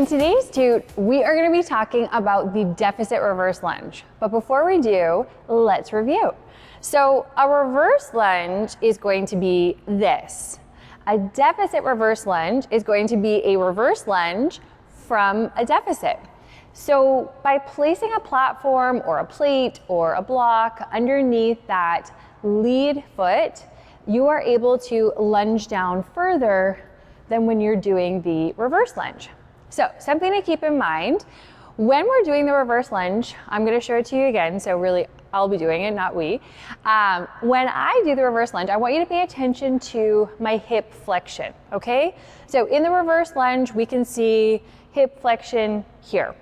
In today's toot, we are going to be talking about the deficit reverse lunge. But before we do, let's review. So a reverse lunge is going to be this. A deficit reverse lunge is going to be a reverse lunge from a deficit. So by placing a platform or a plate or a block underneath that lead foot, you are able to lunge down further than when you're doing the reverse lunge. So something to keep in mind, when we're doing the reverse lunge, I'm going to show it to you again, so really I'll be doing it, not we. When I do the reverse lunge, I want you to pay attention to my hip flexion, okay? So in the reverse lunge, we can see hip flexion here.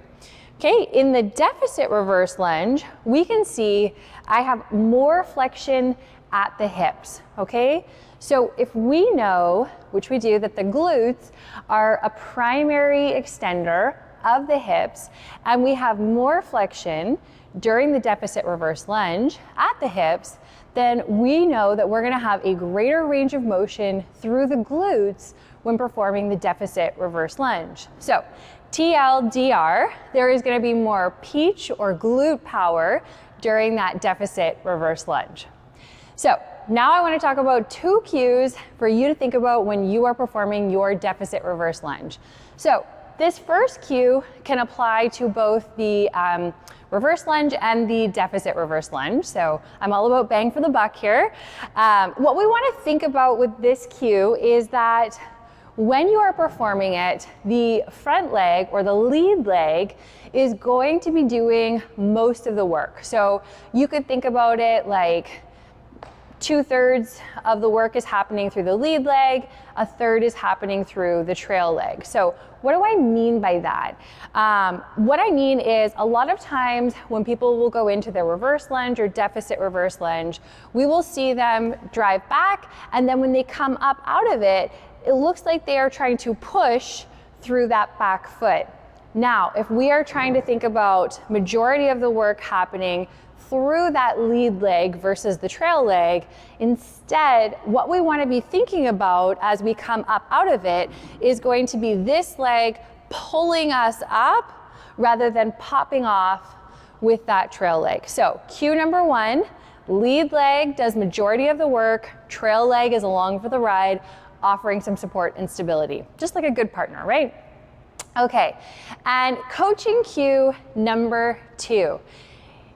Okay, in the deficit reverse lunge, we can see I have more flexion at the hips, okay? So if we know, which we do, that the glutes are a primary extender of the hips, and we have more flexion during the deficit reverse lunge at the hips, then we know that we're gonna have a greater range of motion through the glutes when performing the deficit reverse lunge. So TLDR, there is gonna be more peach or glute power during that deficit reverse lunge. So now I want to talk about two cues for you to think about when you are performing your deficit reverse lunge. So this first cue can apply to both the reverse lunge and the deficit reverse lunge. So I'm all about bang for the buck here. What we want to think about with this cue is that when you are performing it, the front leg or the lead leg is going to be doing most of the work. So you could think about it like 2/3 of the work is happening through the lead leg, 1/3 is happening through the trail leg. So what do I mean by that? What I mean is a lot of times when people will go into their reverse lunge or deficit reverse lunge, we will see them drive back, and then when they come up out of it, it looks like they are trying to push through that back foot. Now, if we are trying to think about majority of the work happening through that lead leg versus the trail leg, instead, what we want to be thinking about as we come up out of it is going to be this leg pulling us up rather than popping off with that trail leg. So cue number one, lead leg does majority of the work, trail leg is along for the ride, offering some support and stability, just like a good partner, right? Okay, and coaching cue number two.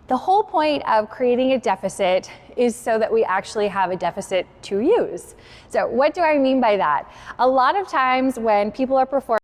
The whole point of creating a deficit is so that we actually have a deficit to use. So what do I mean by that? A lot of times when people are performing